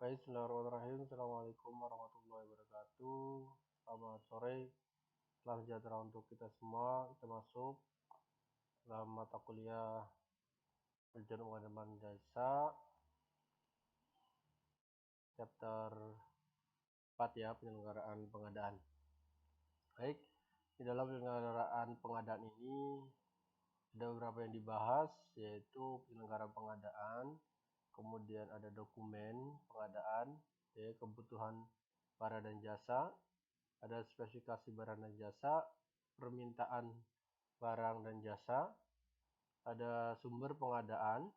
Baik, bismillahirrahmanirrahim. Assalamualaikum warahmatullahi wabarakatuh. Selamat sore, salam sejahtera untuk kita semua. Kita masuk dalam mata kuliah Manajemen Pengadaan Jasa, chapter 4 ya, penyelenggaraan pengadaan. Baik, di dalam penyelenggaraan pengadaan ini ada beberapa yang dibahas, yaitu penyelenggaraan pengadaan, kemudian ada dokumen pengadaan, ya, kebutuhan barang dan jasa, ada spesifikasi barang dan jasa, permintaan barang dan jasa, ada sumber pengadaan,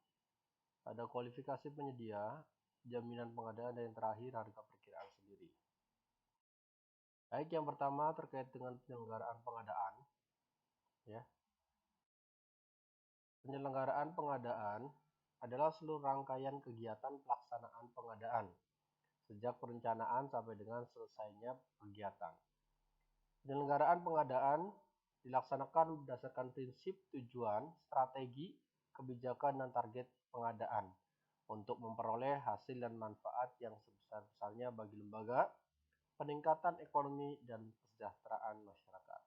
ada kualifikasi penyedia, jaminan pengadaan, dan yang terakhir harga perkiraan sendiri. Baik, yang pertama terkait dengan penyelenggaraan pengadaan. Ya. Penyelenggaraan pengadaan adalah seluruh rangkaian kegiatan pelaksanaan pengadaan, sejak perencanaan sampai dengan selesainya kegiatan. Penyelenggaraan pengadaan dilaksanakan berdasarkan prinsip, tujuan, strategi, kebijakan, dan target pengadaan untuk memperoleh hasil dan manfaat yang sebesar-besarnya bagi lembaga, peningkatan ekonomi, dan kesejahteraan masyarakat.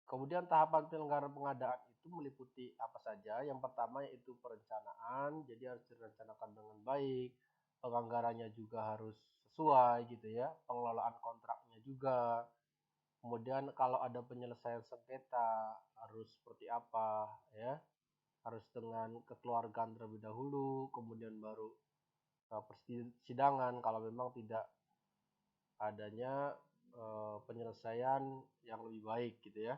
Kemudian tahapan penyelenggaraan pengadaan itu meliputi apa saja? Yang pertama yaitu perencanaan, jadi harus direncanakan dengan baik, penganggarannya juga harus sesuai gitu ya, pengelolaan kontraknya juga. Kemudian kalau ada penyelesaian sengketa harus seperti apa ya? Harus dengan kekeluargaan terlebih dahulu, kemudian baru persidangan kalau memang tidak adanya penyelesaian yang lebih baik gitu ya.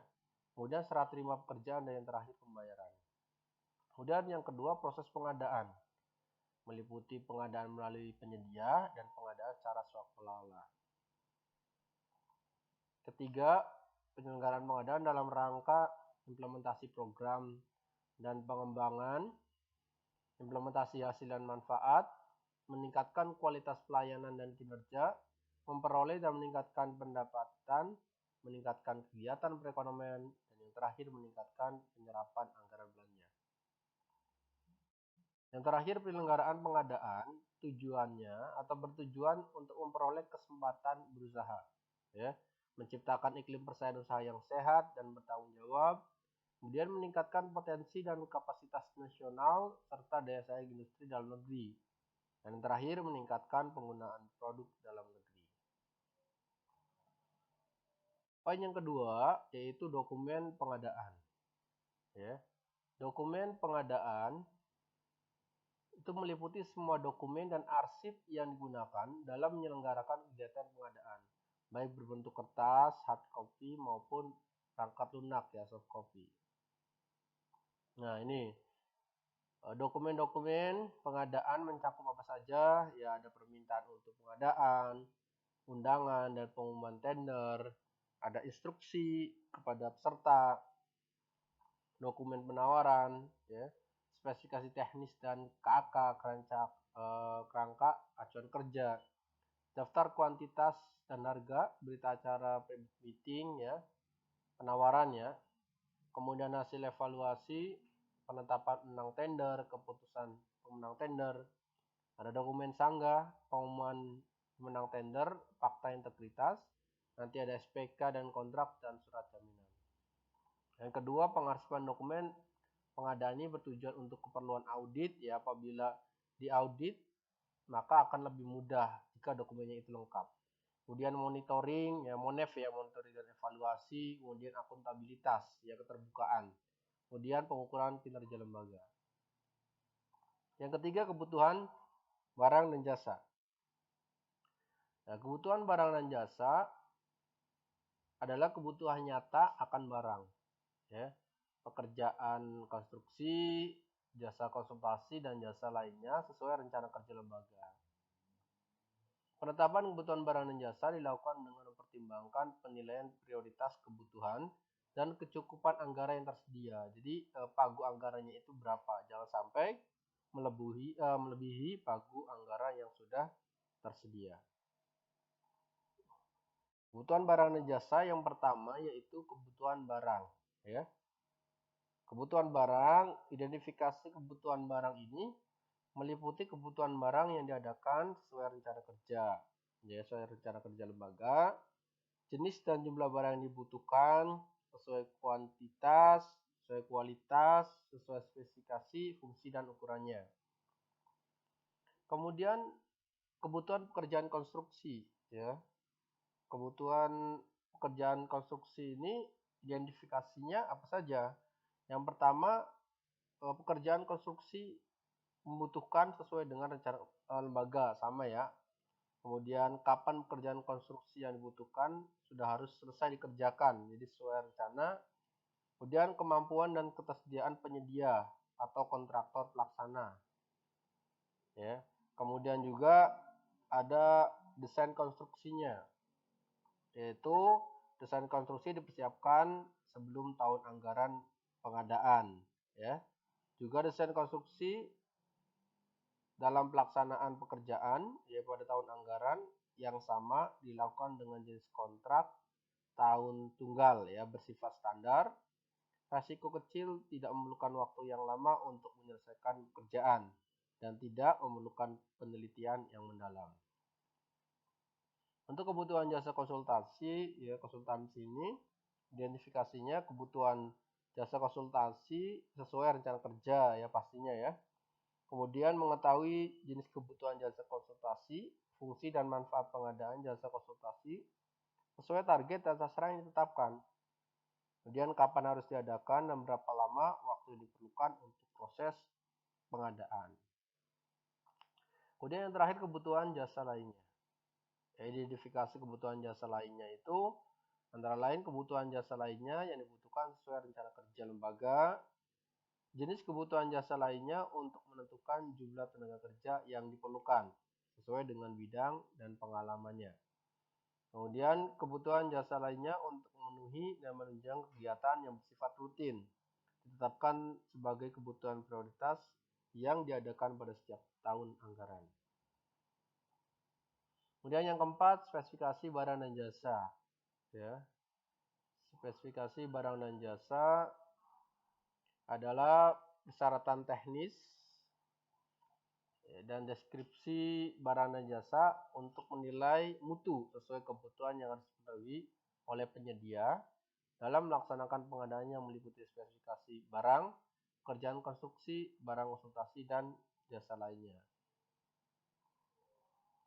Kemudian serah terima pekerjaan, dan yang terakhir pembayaran. Kemudian yang kedua, proses pengadaan. Meliputi pengadaan melalui penyedia dan pengadaan secara swaklola. Ketiga, penyelenggaraan pengadaan dalam rangka implementasi program dan pengembangan, implementasi hasil dan manfaat, meningkatkan kualitas pelayanan dan kinerja, memperoleh dan meningkatkan pendapatan, meningkatkan kegiatan perekonomian, dan yang terakhir meningkatkan penyerapan anggaran belanja. Yang terakhir, penyelenggaraan pengadaan tujuannya atau bertujuan untuk memperoleh kesempatan berusaha, ya, menciptakan iklim persaingan usaha yang sehat dan bertanggung jawab, kemudian meningkatkan potensi dan kapasitas nasional serta daya saing industri dalam negeri, dan yang terakhir meningkatkan penggunaan produk dalam negeri. Poin yang kedua yaitu dokumen pengadaan. Ya. Dokumen pengadaan itu meliputi semua dokumen dan arsip yang digunakan dalam menyelenggarakan kegiatan pengadaan, baik berbentuk kertas, hard copy maupun perangkat lunak ya, soft copy. Nah, ini dokumen-dokumen pengadaan mencakup apa saja? Ya, ada permintaan untuk pengadaan, undangan dan pengumuman tender, ada instruksi kepada peserta, dokumen penawaran, ya, spesifikasi teknis dan KK, kerangka acuan kerja, daftar kuantitas dan harga, berita acara meeting, ya, penawaran, ya, kemudian hasil evaluasi, penetapan pemenang tender, keputusan pemenang tender, ada dokumen sanggah, pengumuman pemenang tender, fakta integritas, nanti ada SPK dan kontrak dan surat jaminan. Yang kedua, pengarsipan dokumen pengadaan ini bertujuan untuk keperluan audit, ya, apabila diaudit maka akan lebih mudah jika dokumennya itu lengkap. Kemudian monitoring, ya, monef ya, monitoring dan evaluasi, kemudian akuntabilitas, ya, keterbukaan. Kemudian pengukuran kinerja lembaga. Yang ketiga, kebutuhan barang dan jasa. Nah, kebutuhan barang dan jasa adalah kebutuhan nyata akan barang, ya, pekerjaan konstruksi, jasa konsultasi, dan jasa lainnya sesuai rencana kerja lembaga. Penetapan kebutuhan barang dan jasa dilakukan dengan mempertimbangkan penilaian prioritas kebutuhan dan kecukupan anggaran yang tersedia. Jadi pagu anggarannya itu berapa? Jangan sampai melebihi pagu anggaran yang sudah tersedia. Kebutuhan barang dan jasa yang pertama yaitu kebutuhan barang, ya. Kebutuhan barang, identifikasi kebutuhan barang ini meliputi kebutuhan barang yang diadakan sesuai rencana kerja, ya, sesuai rencana kerja lembaga, jenis dan jumlah barang yang dibutuhkan, sesuai kuantitas, sesuai kualitas, sesuai spesifikasi, fungsi, dan ukurannya. Kemudian kebutuhan pekerjaan konstruksi, ya. Kebutuhan pekerjaan konstruksi ini identifikasinya apa saja? Yang pertama, pekerjaan konstruksi membutuhkan sesuai dengan rencana lembaga, sama ya. Kemudian kapan pekerjaan konstruksi yang dibutuhkan sudah harus selesai dikerjakan, jadi sesuai rencana. Kemudian kemampuan dan ketersediaan penyedia atau kontraktor pelaksana, ya. Kemudian juga ada desain konstruksinya, yaitu desain konstruksi dipersiapkan sebelum tahun anggaran pengadaan, ya. Juga desain konstruksi dalam pelaksanaan pekerjaan, yaitu pada tahun anggaran yang sama dilakukan dengan jenis kontrak tahun tunggal, ya, bersifat standar. Risiko kecil, tidak memerlukan waktu yang lama untuk menyelesaikan pekerjaan, dan tidak memerlukan penelitian yang mendalam. Untuk kebutuhan jasa konsultasi, ya, konsultansi ini identifikasinya kebutuhan jasa konsultasi sesuai rencana kerja, ya, pastinya ya. Kemudian mengetahui jenis kebutuhan jasa konsultasi, fungsi dan manfaat pengadaan jasa konsultasi sesuai target dan sasaran yang ditetapkan. Kemudian kapan harus diadakan dan berapa lama waktu yang diperlukan untuk proses pengadaan. Kemudian yang terakhir, kebutuhan jasa lainnya. Identifikasi kebutuhan jasa lainnya itu antara lain kebutuhan jasa lainnya yang dibutuhkan sesuai rencana kerja lembaga, jenis kebutuhan jasa lainnya untuk menentukan jumlah tenaga kerja yang diperlukan sesuai dengan bidang dan pengalamannya. Kemudian kebutuhan jasa lainnya untuk memenuhi dan menunjang kegiatan yang bersifat rutin, ditetapkan sebagai kebutuhan prioritas yang diadakan pada setiap tahun anggaran. Kemudian yang keempat, spesifikasi barang dan jasa. Ya. Spesifikasi barang dan jasa adalah persyaratan teknis dan deskripsi barang dan jasa untuk menilai mutu sesuai kebutuhan yang harus dipenuhi oleh penyedia dalam melaksanakan pengadaan yang meliputi spesifikasi barang, pekerjaan konstruksi, barang konsultasi, dan jasa lainnya.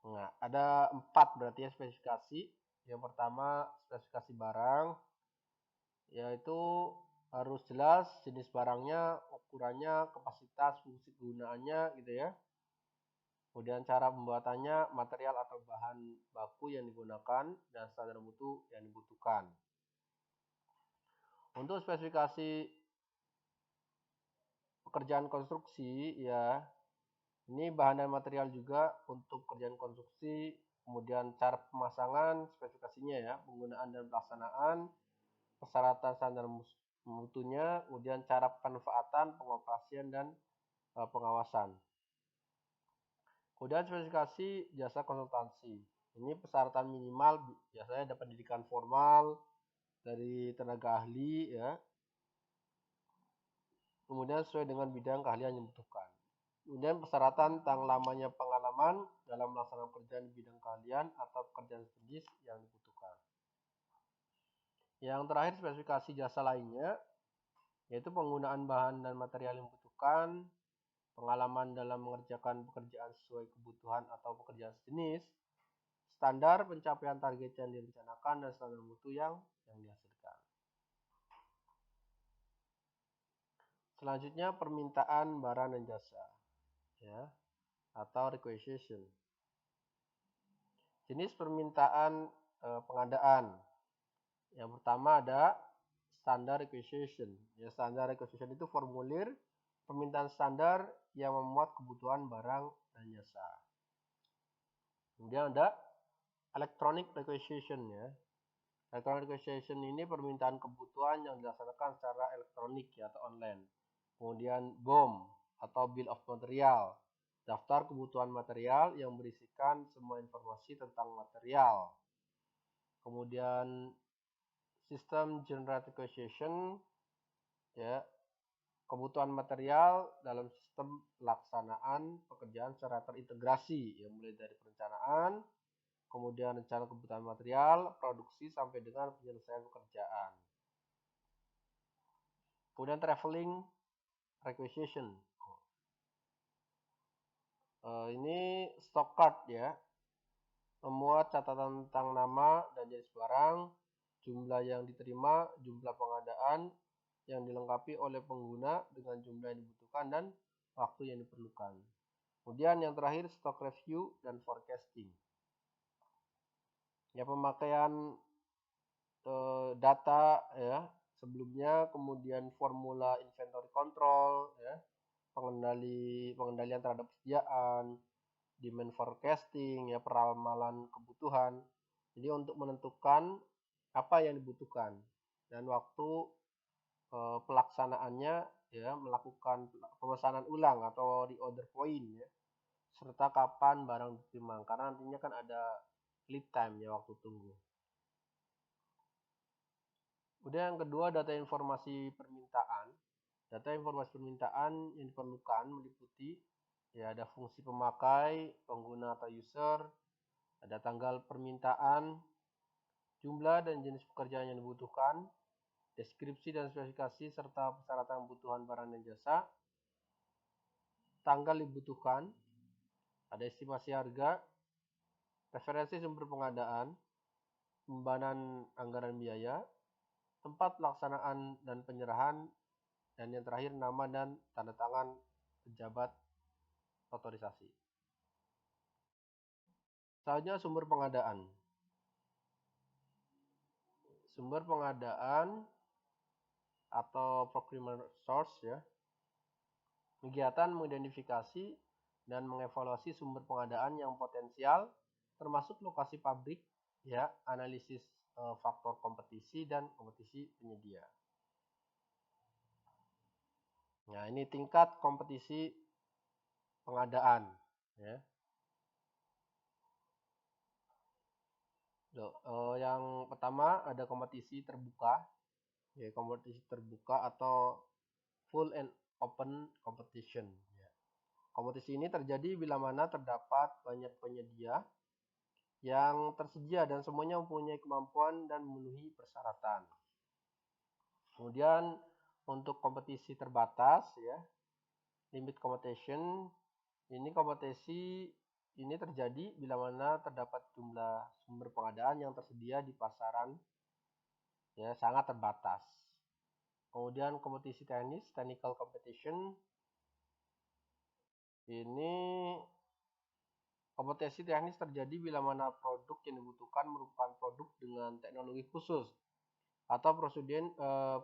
Nah, ada 4 berarti ya spesifikasi. Yang pertama, spesifikasi barang, yaitu harus jelas jenis barangnya, ukurannya, kapasitas, fungsi kegunaannya gitu ya. Kemudian cara pembuatannya, material atau bahan baku yang digunakan, dan standar mutu yang dibutuhkan. Untuk spesifikasi pekerjaan konstruksi, ya, ini bahan dan material juga untuk pekerjaan konstruksi, kemudian cara pemasangan, spesifikasinya ya, penggunaan dan pelaksanaan, persyaratan standar mutunya, kemudian cara pemanfaatan, pengoperasian, dan pengawasan. Kemudian spesifikasi jasa konsultansi. Ini persyaratan minimal biasanya ada pendidikan formal dari tenaga ahli ya. Kemudian sesuai dengan bidang keahlian yang dibutuhkan. Kemudian persyaratan tentang lamanya pengalaman dalam melaksanakan pekerjaan di bidang keahlian atau pekerjaan jenis yang dibutuhkan. Yang terakhir, spesifikasi jasa lainnya, yaitu penggunaan bahan dan material yang dibutuhkan, pengalaman dalam mengerjakan pekerjaan sesuai kebutuhan atau pekerjaan sejenis, standar pencapaian target yang direncanakan, dan standar mutu yang dihasilkan. Selanjutnya, permintaan barang dan jasa, ya, atau requisition. Jenis permintaan pengadaan. Yang pertama ada standar requisition. Ya, standar requisition itu formulir permintaan standar yang memuat kebutuhan barang dan jasa. Kemudian ada electronic requisition ya. Electronic requisition ini permintaan kebutuhan yang dilaksanakan secara elektronik ya, atau online. Kemudian BOM atau Bill of Material, daftar kebutuhan material yang berisikan semua informasi tentang material. Kemudian sistem general requisition ya, Kebutuhan material dalam sistem pelaksanaan pekerjaan secara terintegrasi, ya mulai dari perencanaan, kemudian rencana kebutuhan material, produksi sampai dengan penyelesaian pekerjaan. Kemudian traveling requisition. Ini stock card ya, memuat catatan tentang nama dan jenis barang, jumlah yang diterima, jumlah pengadaan yang dilengkapi oleh pengguna dengan jumlah yang dibutuhkan dan waktu yang diperlukan. Kemudian yang terakhir stock review dan forecasting. Ya, pemakaian data ya sebelumnya, kemudian formula inventory control ya, pengendalian terhadap persediaan, demand forecasting ya, peramalan kebutuhan. Jadi untuk menentukan apa yang dibutuhkan dan waktu pelaksanaannya ya, melakukan pemesanan ulang atau reorder point ya, serta kapan barang diterima, karena nantinya kan ada lead time ya, waktu tunggu. Kemudian yang kedua, data informasi permintaan. Data informasi permintaan yang diperlukan meliputi ya, ada fungsi pemakai, pengguna atau user, ada tanggal permintaan, jumlah dan jenis pekerjaan yang dibutuhkan, deskripsi dan spesifikasi serta persyaratan kebutuhan barang dan jasa, tanggal dibutuhkan, ada estimasi harga, referensi sumber pengadaan, pembayaran anggaran biaya, tempat pelaksanaan dan penyerahan, dan yang terakhir nama dan tanda tangan pejabat otorisasi. Selanjutnya sumber pengadaan. Sumber pengadaan atau procurement source ya, kegiatan mengidentifikasi dan mengevaluasi sumber pengadaan yang potensial, termasuk lokasi pabrik ya, analisis faktor kompetisi dan kompetisi penyedia. Nah, ini tingkat kompetisi pengadaan ya. Yang pertama ada kompetisi terbuka ya, kompetisi terbuka atau full and open competition ya. Kompetisi ini terjadi bila mana terdapat banyak penyedia yang tersedia dan semuanya mempunyai kemampuan dan memenuhi persyaratan. Kemudian untuk kompetisi terbatas ya, limit competition, ini kompetisi ini terjadi bila mana terdapat jumlah sumber pengadaan yang tersedia di pasaran ya sangat terbatas. Kemudian kompetisi teknis, technical competition, ini kompetisi teknis terjadi bila mana produk yang dibutuhkan merupakan produk dengan teknologi khusus atau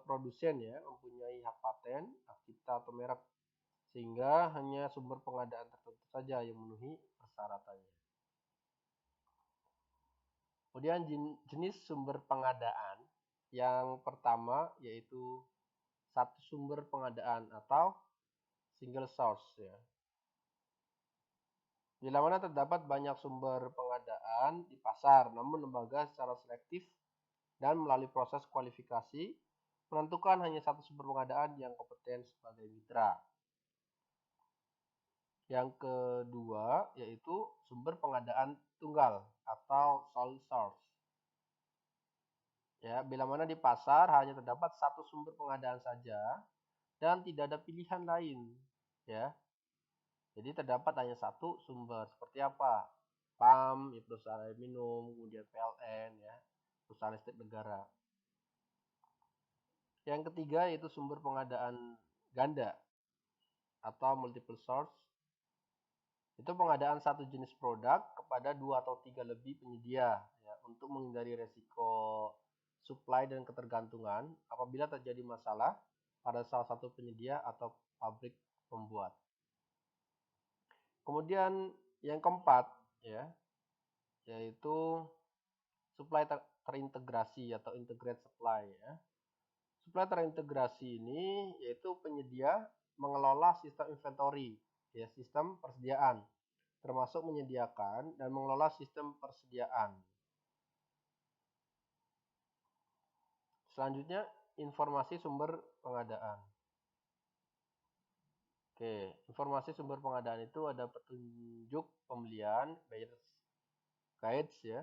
produsen ya mempunyai hak paten, hak cipta atau merek, sehingga hanya sumber pengadaan tertentu saja yang memenuhi persyaratannya. Kemudian jenis sumber pengadaan yang pertama yaitu satu sumber pengadaan atau single source ya. Bila mana terdapat banyak sumber pengadaan di pasar, namun lembaga secara selektif dan melalui proses kualifikasi menentukan hanya satu sumber pengadaan yang kompeten sebagai mitra. Yang kedua yaitu sumber pengadaan tunggal atau sole source. Ya, bila mana di pasar hanya terdapat satu sumber pengadaan saja dan tidak ada pilihan lain, ya. Jadi terdapat hanya satu sumber. Seperti apa? PAM, ya, perusahaan air minum, kemudian PLN, ya, perusahaan listrik negara. Yang ketiga yaitu sumber pengadaan ganda atau multiple source. Itu pengadaan satu jenis produk kepada 2 atau 3 lebih penyedia ya, untuk menghindari resiko supply dan ketergantungan apabila terjadi masalah pada salah satu penyedia atau pabrik pembuat. Kemudian yang keempat ya, yaitu supply terintegrasi atau integrated supply ya. Supply terintegrasi ini yaitu penyedia mengelola sistem inventory ya, sistem persediaan, termasuk menyediakan dan mengelola sistem persediaan. Selanjutnya informasi sumber pengadaan. Oke, informasi sumber pengadaan itu ada petunjuk pembelian, buyer's guides ya,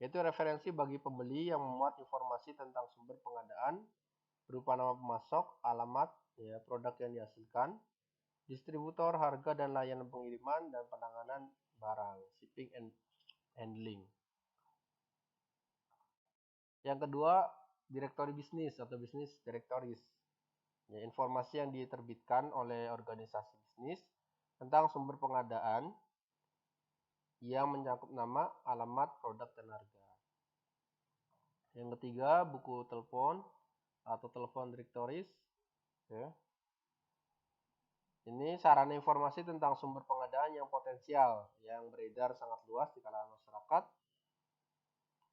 yaitu referensi bagi pembeli yang memuat informasi tentang sumber pengadaan berupa nama pemasok, alamat, ya, produk yang dihasilkan, distributor, harga dan layanan pengiriman, dan penanganan barang, shipping and handling. Yang kedua, direktori bisnis atau bisnis directories. Ya, informasi yang diterbitkan oleh organisasi bisnis tentang sumber pengadaan yang mencakup nama, alamat, produk, dan harga. Yang ketiga, buku telepon atau telepon directories. Ya. Ini sarana informasi tentang sumber pengadaan yang potensial, yang beredar sangat luas di kalangan masyarakat.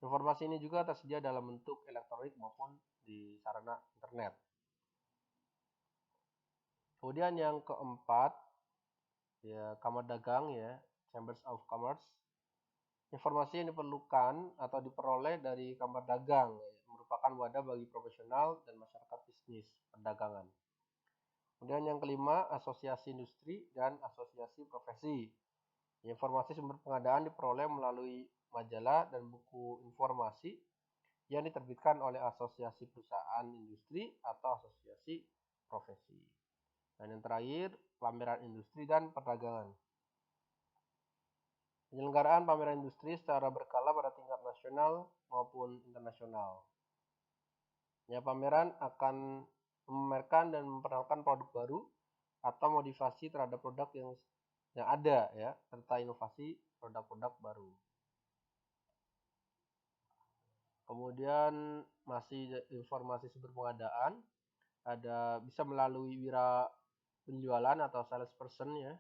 Informasi ini juga tersedia dalam bentuk elektronik maupun di sarana internet. Kemudian yang keempat, ya, Kamar Dagang ya, Chambers of Commerce. Informasi yang diperlukan atau diperoleh dari Kamar Dagang merupakan wadah bagi profesional dan masyarakat bisnis perdagangan. Kemudian yang kelima, asosiasi industri dan asosiasi profesi. Informasi sumber pengadaan diperoleh melalui majalah dan buku informasi yang diterbitkan oleh asosiasi perusahaan industri atau asosiasi profesi. Dan yang terakhir, pameran industri dan perdagangan. Penyelenggaraan pameran industri secara berkala pada tingkat nasional maupun internasional. Ya, pameran akan memamerkan dan memperkenalkan produk baru atau modifikasi terhadap produk yang ada ya, serta inovasi produk-produk baru. Kemudian masih informasi sumber pengadaan, ada bisa melalui wira penjualan atau salesperson ya,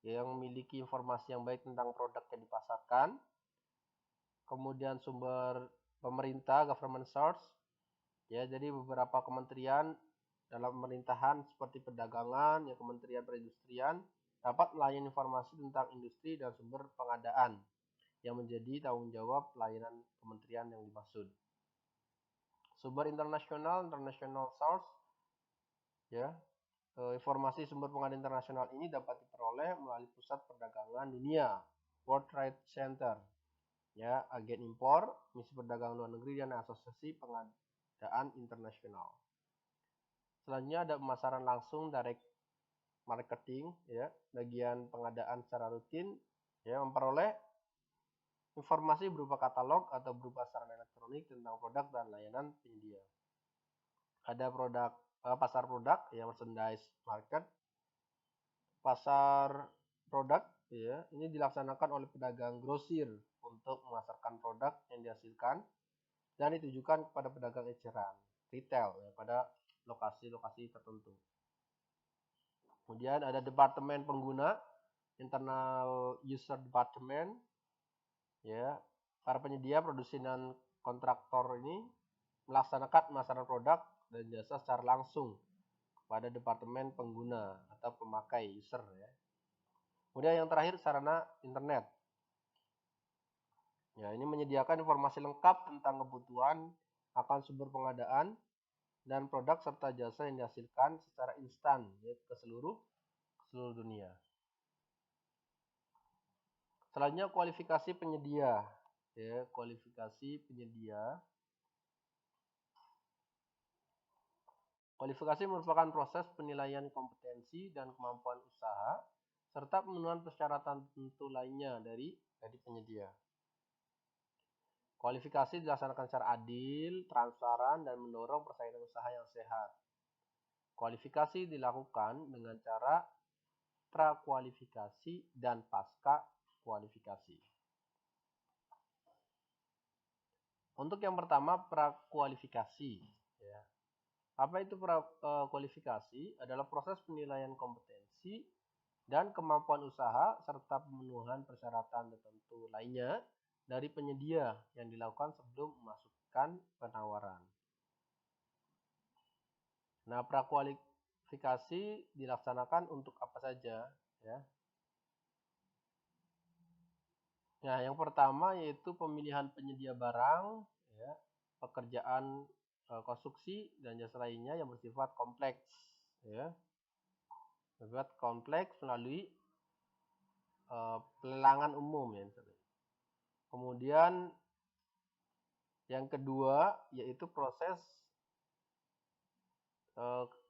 yang memiliki informasi yang baik tentang produk yang dipasarkan. Kemudian sumber pemerintah, government source, ya, jadi beberapa kementerian dalam pemerintahan seperti perdagangan, ya, Kementerian Perindustrian dapat melayani informasi tentang industri dan sumber pengadaan yang menjadi tanggung jawab pelayanan kementerian yang dimaksud. Sumber internasional, international source, ya, informasi sumber pengadaan internasional ini dapat diperoleh melalui Pusat Perdagangan Dunia, World Trade Center, ya, agen impor, misi perdagangan luar negeri, dan asosiasi pengadaan internasional. Selanjutnya ada pemasaran langsung, direct marketing, ya, bagian pengadaan secara rutin, ya, memperoleh informasi berupa katalog atau berupa sarana elektronik tentang produk dan layanan penyedia. Ada pasar produk, ya, merchandise market. Pasar produk, ya, ini dilaksanakan oleh pedagang grosir untuk memasarkan produk yang dihasilkan dan ditujukan kepada pedagang eceran, retail, ya, pada lokasi-lokasi tertentu. Kemudian ada departemen pengguna, internal user department, ya, para penyedia, produsen dan kontraktor ini melaksanakan pemasaran produk dan jasa secara langsung pada departemen pengguna atau pemakai user ya. Kemudian yang terakhir, sarana internet. Ya, ini menyediakan informasi lengkap tentang kebutuhan akan sumber pengadaan dan produk serta jasa yang dihasilkan secara instan ya, ke seluruh dunia. Selanjutnya kualifikasi penyedia. Ya, kualifikasi penyedia. Kualifikasi merupakan proses penilaian kompetensi dan kemampuan usaha serta pemenuhan persyaratan tertentu lainnya dari penyedia. Kualifikasi dilaksanakan secara adil, transparan, dan mendorong persaingan usaha yang sehat. Kualifikasi dilakukan dengan cara prakualifikasi dan pasca kualifikasi. Untuk yang pertama, prakualifikasi. Ya. Apa itu prakualifikasi? Adalah proses penilaian kompetensi dan kemampuan usaha serta pemenuhan persyaratan tertentu lainnya dari penyedia yang dilakukan sebelum memasukkan penawaran. Nah, prakualifikasi dilaksanakan untuk apa saja ya? Nah, yang pertama yaitu pemilihan penyedia barang, ya, pekerjaan konstruksi dan jasa lainnya yang bersifat kompleks, ya. berbuat kompleks melalui pelelangan umum ya. Kemudian yang kedua yaitu proses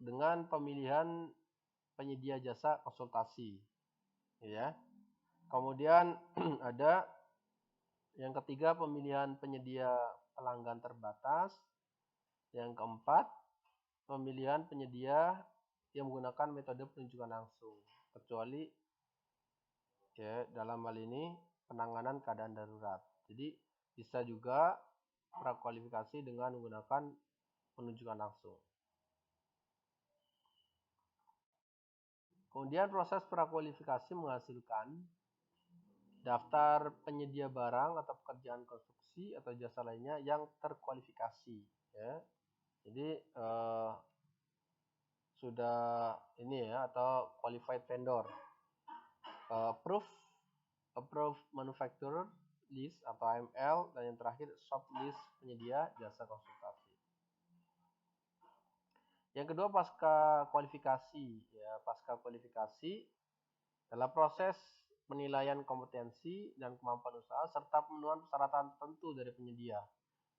dengan pemilihan penyedia jasa konsultasi, ya. Kemudian ada yang ketiga pemilihan penyedia pelanggan terbatas. Yang keempat pemilihan penyedia yang menggunakan metode penunjukan langsung, kecuali ya dalam hal ini penanganan keadaan darurat. Jadi bisa juga prakualifikasi dengan menggunakan penunjukan langsung. Kemudian proses prakualifikasi menghasilkan daftar penyedia barang atau pekerjaan konstruksi atau jasa lainnya yang terkualifikasi, ya. Jadi sudah ini ya, atau qualified vendor, approved manufacturer list atau AML, dan yang terakhir shop list penyedia jasa konsultasi. Yang kedua pasca kualifikasi, ya. Pasca kualifikasi dalam proses penilaian kompetensi dan kemampuan usaha serta pemenuhan persyaratan tertentu dari penyedia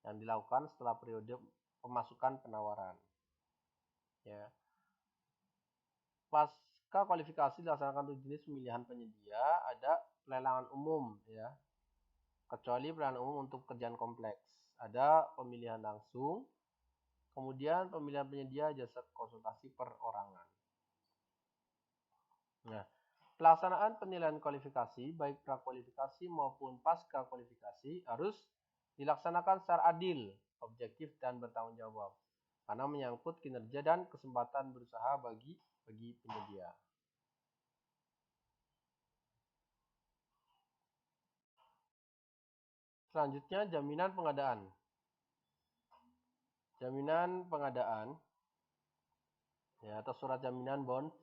yang dilakukan setelah periode pemasukan penawaran, ya. Pasca kualifikasi dilaksanakan untuk jenis pemilihan penyedia, ada pelelangan umum, ya. Kecuali pelelangan umum untuk pekerjaan kompleks. Ada pemilihan langsung, kemudian pemilihan penyedia jasa konsultasi perorangan. Nah, pelaksanaan penilaian kualifikasi baik prakualifikasi maupun pasca kualifikasi harus dilaksanakan secara adil, objektif, dan bertanggung jawab karena menyangkut kinerja dan kesempatan berusaha bagi penyedia. Selanjutnya, jaminan pengadaan. Jaminan pengadaan, ya, atau surat jaminan bond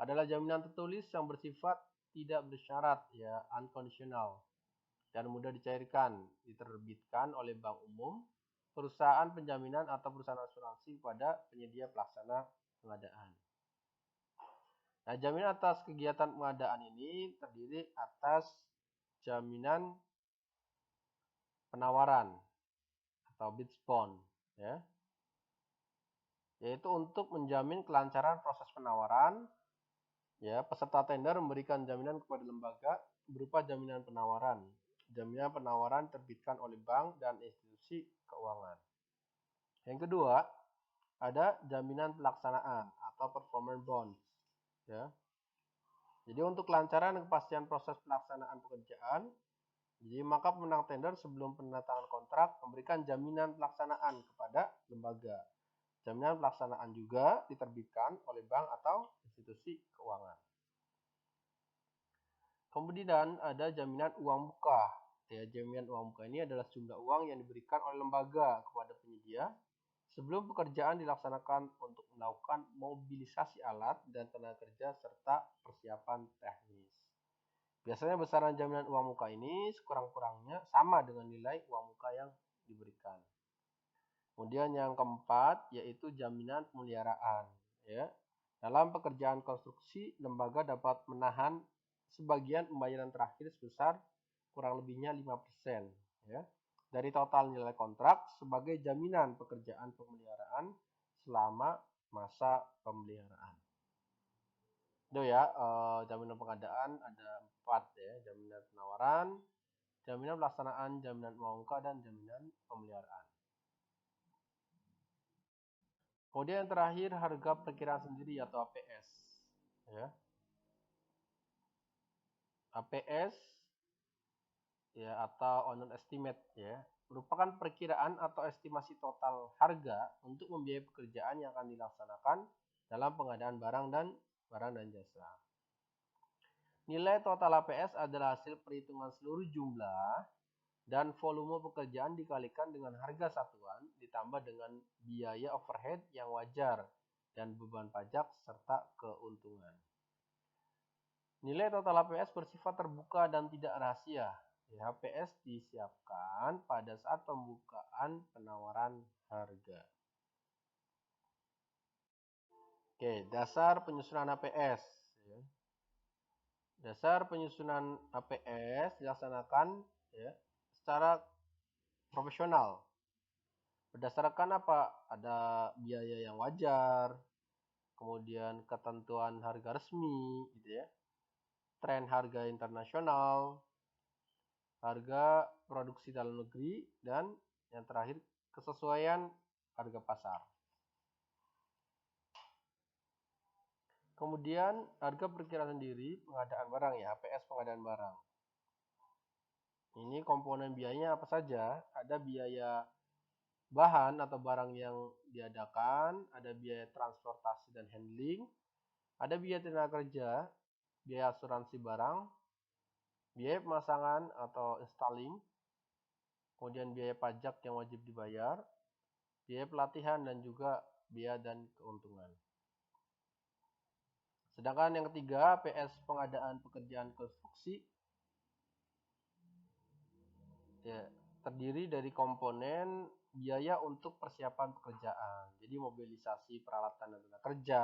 adalah jaminan tertulis yang bersifat tidak bersyarat, ya, unconditional, dan mudah dicairkan, diterbitkan oleh bank umum, perusahaan penjaminan atau perusahaan asuransi kepada penyedia pelaksana pengadaan. Nah, jaminan atas kegiatan pengadaan ini terdiri atas jaminan penawaran atau bids bond, ya, yaitu untuk menjamin kelancaran proses penawaran, ya. Peserta tender memberikan jaminan kepada lembaga berupa jaminan penawaran. Jaminan penawaran terbitkan oleh bank dan institusi keuangan. Yang kedua, ada jaminan pelaksanaan atau performance bonds, ya. Jadi untuk kelancaran dan kepastian proses pelaksanaan pekerjaan, jadi maka pemenang tender sebelum penandatangan kontrak memberikan jaminan pelaksanaan kepada lembaga. Jaminan pelaksanaan juga diterbitkan oleh bank atau institusi keuangan. Kemudian ada jaminan uang muka. Ya, jaminan uang muka ini adalah sejumlah uang yang diberikan oleh lembaga kepada penyedia sebelum pekerjaan dilaksanakan untuk melakukan mobilisasi alat dan tenaga kerja serta persiapan teknis. Biasanya besaran jaminan uang muka ini sekurang-kurangnya sama dengan nilai uang muka yang diberikan. Kemudian yang keempat yaitu jaminan pemeliharaan, ya. Dalam pekerjaan konstruksi, lembaga dapat menahan sebagian pembayaran terakhir sebesar kurang lebihnya 5%, ya, dari total nilai kontrak sebagai jaminan pekerjaan pemeliharaan selama masa pemeliharaan. Itu ya, jaminan pengadaan ada 4, ya, jaminan penawaran, jaminan pelaksanaan, jaminan uang muka, dan jaminan pemeliharaan. Kemudian yang terakhir harga perkiraan sendiri atau APS, ya. APS, ya, atau owner estimate, ya, merupakan perkiraan atau estimasi total harga untuk membiayai pekerjaan yang akan dilaksanakan dalam pengadaan barang dan jasa. Nilai total APS adalah hasil perhitungan seluruh jumlah dan volume pekerjaan dikalikan dengan harga satuan ditambah dengan biaya overhead yang wajar dan beban pajak serta keuntungan. Nilai total HPS bersifat terbuka dan tidak rahasia. HPS disiapkan pada saat pembukaan penawaran harga. Oke, dasar penyusunan APS. Dasar penyusunan APS dilaksanakan secara profesional. Berdasarkan apa? Ada biaya yang wajar, kemudian ketentuan harga resmi, gitu ya, tren harga internasional, harga produksi dalam negeri, dan yang terakhir kesesuaian harga pasar. Kemudian harga perkiraan sendiri pengadaan barang ya, APS pengadaan barang. Ini komponen biayanya apa saja? Ada biaya bahan atau barang yang diadakan, ada biaya transportasi dan handling, ada biaya tenaga kerja, biaya asuransi barang, biaya pemasangan atau installing, kemudian biaya pajak yang wajib dibayar, biaya pelatihan dan juga biaya dan keuntungan. Sedangkan yang ketiga, PS pengadaan pekerjaan konstruksi ya, terdiri dari komponen biaya untuk persiapan pekerjaan. Jadi mobilisasi peralatan dan tenaga kerja,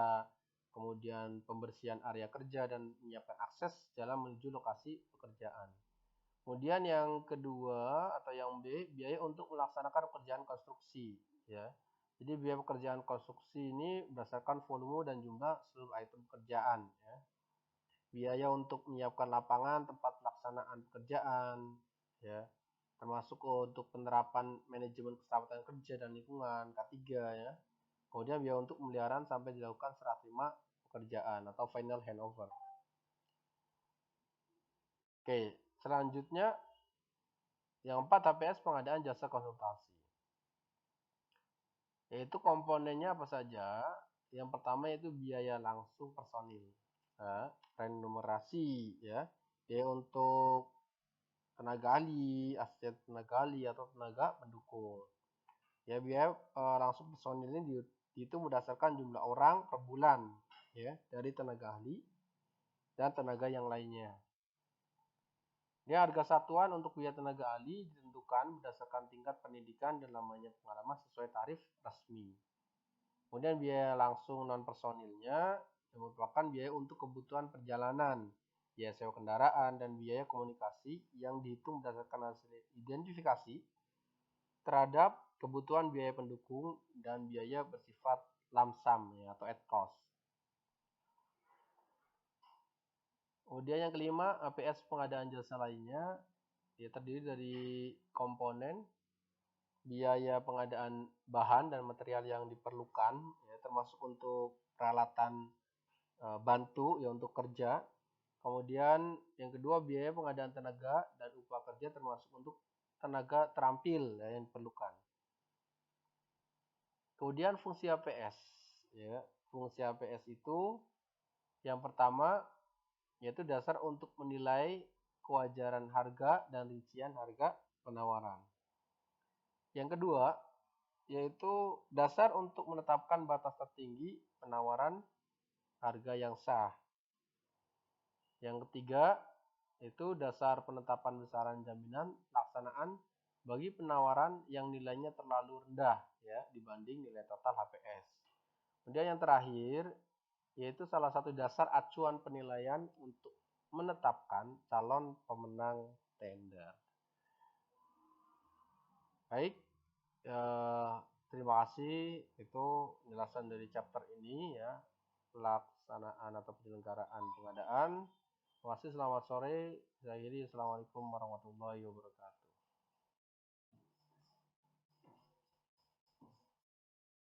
kemudian pembersihan area kerja dan menyiapkan akses jalan menuju lokasi pekerjaan. Kemudian yang kedua atau yang B, biaya untuk melaksanakan pekerjaan konstruksi ya. Jadi biaya pekerjaan konstruksi ini berdasarkan volume dan jumlah seluruh item pekerjaan ya. Biaya untuk menyiapkan lapangan tempat pelaksanaan pekerjaan ya, termasuk untuk penerapan manajemen keselamatan kerja dan lingkungan K3 ya. Kemudian biaya untuk pemeliharaan sampai dilakukan serah terima pekerjaan atau final handover. Oke, selanjutnya yang 4, HPS pengadaan jasa konsultasi. Yaitu komponennya apa saja? Yang pertama yaitu biaya langsung personil. Nah, remunerasi ya. Biaya untuk tenaga ahli, asisten tenaga ahli atau tenaga pendukung. Ya, biaya langsung personil ini dihitung berdasarkan jumlah orang per bulan ya dari tenaga ahli dan tenaga yang lainnya. Ini harga satuan untuk biaya tenaga ahli ditentukan berdasarkan tingkat pendidikan dan lamanya pengalaman sesuai tarif resmi. Kemudian biaya langsung non personilnya yang merupakan biaya untuk kebutuhan perjalanan, biaya sewa kendaraan, dan biaya komunikasi yang dihitung berdasarkan hasil identifikasi terhadap kebutuhan biaya pendukung dan biaya bersifat lump sum ya, atau at cost. Kemudian yang kelima, APS pengadaan jasa lainnya ya terdiri dari komponen biaya pengadaan bahan dan material yang diperlukan ya, termasuk untuk peralatan bantu ya untuk kerja. Kemudian yang kedua biaya pengadaan tenaga dan upah kerja termasuk untuk tenaga terampil ya, yang diperlukan. Kemudian fungsi APS ya. Fungsi APS itu yang pertama yaitu dasar untuk menilai kewajaran harga dan rincian harga penawaran. Yang kedua yaitu dasar untuk menetapkan batas tertinggi penawaran harga yang sah. Yang ketiga itu dasar penetapan besaran jaminan pelaksanaan bagi penawaran yang nilainya terlalu rendah ya dibanding nilai total HPS. Kemudian yang terakhir yaitu salah satu dasar acuan penilaian untuk menetapkan calon pemenang tender. Baik, terima kasih itu penjelasan dari chapter ini ya, pelaksanaan atau penyelenggaraan pengadaan. Terima kasih, selamat sore. Saya akhiri, assalamualaikum warahmatullahi wabarakatuh.